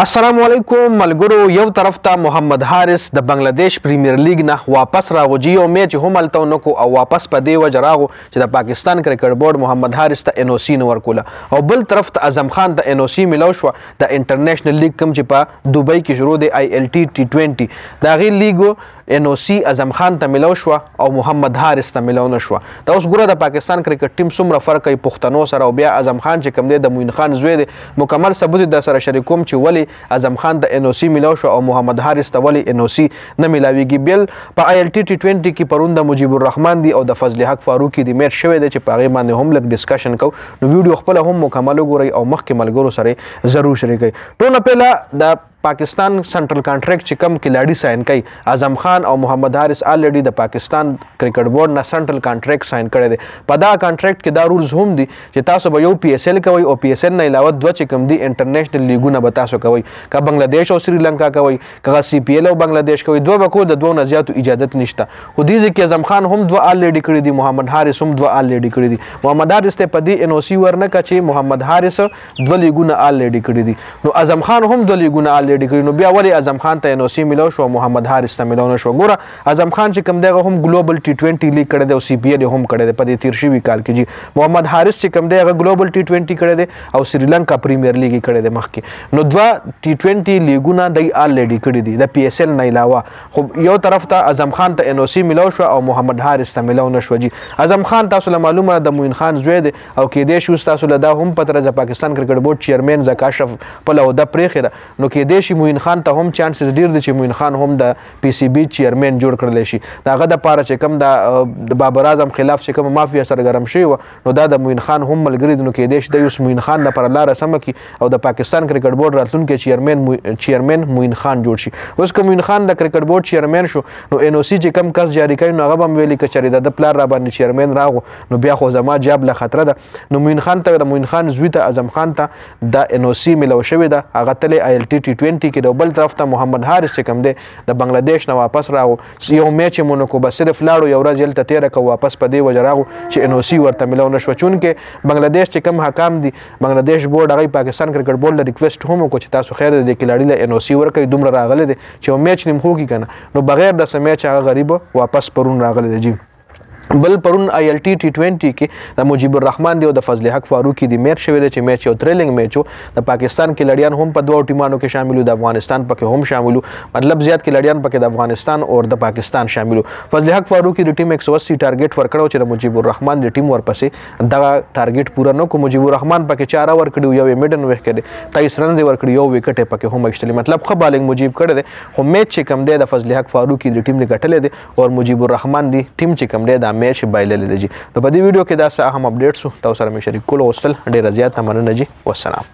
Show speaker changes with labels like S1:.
S1: السلام علیکم ملګرو. یو طرف ته محمد حارث د بنگلاديش پریمیر لیګ نه واپس راغو. یو میچ هم هلته ونکو او واپس په دې وجه راغو چې د پاکستان کرکټ بورډ محمد حارث ته ان او سی نه ورکوله او بل طرف ته اعظم خان ته ان او سی ملو شو د انټرنیشنل لیګ کوم چې په دوبۍ کې شروع دی آی ایل ټي ټي 20 دا غي لیګو ان او سی اعظم خان ته ملو شو او محمد حارث ته ملو نه شو. دا اوس ګوره د پاکستان کرکټ ټیم څومره فرق کوي پښتنو سره او بیا اعظم خان چې کوم دی د موین خان زوی دی. مکمل ثبوت د سره شریکوم چې ولی اعظم خان د ان او سی ملو شو او محمد حارث ته ولی ان او سی نه ملاویږي. بل په آی ایل ټي ټي 20 کې پرون د مجيب الرحمن دی او د فضل حق فاروقي دی میچ شوی دی چې په هغه باندې هم لږ ډسکشن کو. نو ویډیو خپل هم مکمل وګورئ او مخکې ملګرو سره ضرور شریکئ. ټول پهلا د پاکستان سنټرل کانټریکټ چې کم کلاړي ساين کوي اعظم خان او محمد حارث الریډي د پاکستان کرکټ بورډ نه سنټرل کانټریکټ ساين کړی دی. په دا کانټریکټ کې دا رولز هم دي چې تاسو به یو پی ایس ایل کوئ او پی ایس ایل نه علاوه دوه چې کم دي انټرنیشنل لیګونه به تاسو کوئ. که بنگلاديش او سریلانکا کوئ که سی پی ایل او بنگلاديش کوئ دوه به کو د دوه نه زیاتو اجازت نشته. خو دې ځکه اعظم خان هم دوه الریډي کړی دي محمد حارث هم دوه الریډي کړی دي. محمد حارث ته په دې ان او سی ورنکه چې محمد حارث دوه لیګونه الریډي کړی دي. نو اعظم خان هم دوه لیګونه الریډي کړی. نو بیا ولی اعظم خان ته ان او سی ملو شو محمد حارث ته ملو نه شو. ګوره اعظم خان چې کوم دغه هم ګلوبل ټي 20 لیګ کړی دی او سی پی ایل هم کړی دی په دې تیر شوي کال کې. جی محمد حارث چې کوم دغه ګلوبل ټي 20 کړی دی او سریلانکا پریمیر لیګ کړی دی مخکې. نو دوه ټي 20 لیګونه د الریډي کړی دي د پی ایس ایل نه علاوه. خو یو طرف ته اعظم خان ته ان او سی ملو شو او محمد حارث ته ملو نه شو. جی اعظم خان تاسو له معلومه د موین خان زوی دی او کې دې شو تاسو له دا هم پتر د پاکستان کرکټ بورډ چیرمن زکا اشرف په لو د پریخره. نو کې دې شي موین خان ته هم چانسز ډیر دي چې موین خان هم د پی سی بی چیرمن جوړ کړل شي. داغه د پاره چې کوم د بابر اعظم خلاف چې کوم مافیا سرګرم شي نو دا د موین خان هم ملګری دي. نو کې دیش د یوس موین خان لپاره لار سم کی او د پاکستان کرکټ بورډ راتلونکي چیرمن موین خان جوړ شي. اوس کوم موین خان د کرکټ بورډ چیرمن شو نو ان او سی چې کوم کس جاری کړي نو هغه هم ویلي کچري د پلان را باندې چیرمن راغو نو بیا خو زما جاب له خطر ده. نو موین خان ته د موین خان زوی ته اعظم خان ته د ان او سی ملو شوی ده هغه تل آی ایل ټي ټي 20 کې د بل طرف ته محمد حارث چې کوم دی د بنگلاديش نه واپس راغو. یو میچ مونږ کو بس صرف لاړو یو ورځ یلته تیر کو واپس په دې وجه راغو چې ان او سی ورته ملو نشو. چون کې بنگلاديش چې کوم حکام دي بنگلاديش بورډ هغه پاکستان کرکټ بورډ له ریکوست هم کو چې تاسو خیر د کلاړي له ان او سی ورکې دومره راغله دي چې میچ نیم خو کی کنه نو بغیر د سمیچ هغه غریب واپس پرون راغله دي. جی بل پرون آی ایل ټي ټي 20 کې د مجيب الرحمن دی او د فضل حق فاروقي دی میچ شوی دی چې میچ یو تھرلینګ میچ و. د پاکستان کې لړیان هم په دوه ټیمانو کې شامل د افغانستان پکې هم شامل مطلب زیات کې لړیان پکې د افغانستان او د پاکستان شامل. فضل حق فاروقي د ټیم 180 ټارګټ ورکړو چې د مجيب الرحمن د ټیم ورپسې دغه ټارګټ پورا نه کو. مجيب الرحمن پکې 4 اور کړو یو میډن وه کړي 23 رن ور کړی یو وکټ پکې هم اچتلی مطلب خو بالنګ مجيب کړی دی. خو میچ چې کم دی د فضل حق فاروقي د ټیم نه ګټلې دی او مجيب الرحمن دی ټیم چې کم دی د میچ بایلل. جی نو په دې ویډیو کې دا څه اهم اپډیټس تاسو سره مې شریک کول غوښتل. ډیر زیات مننه جی. والسلام.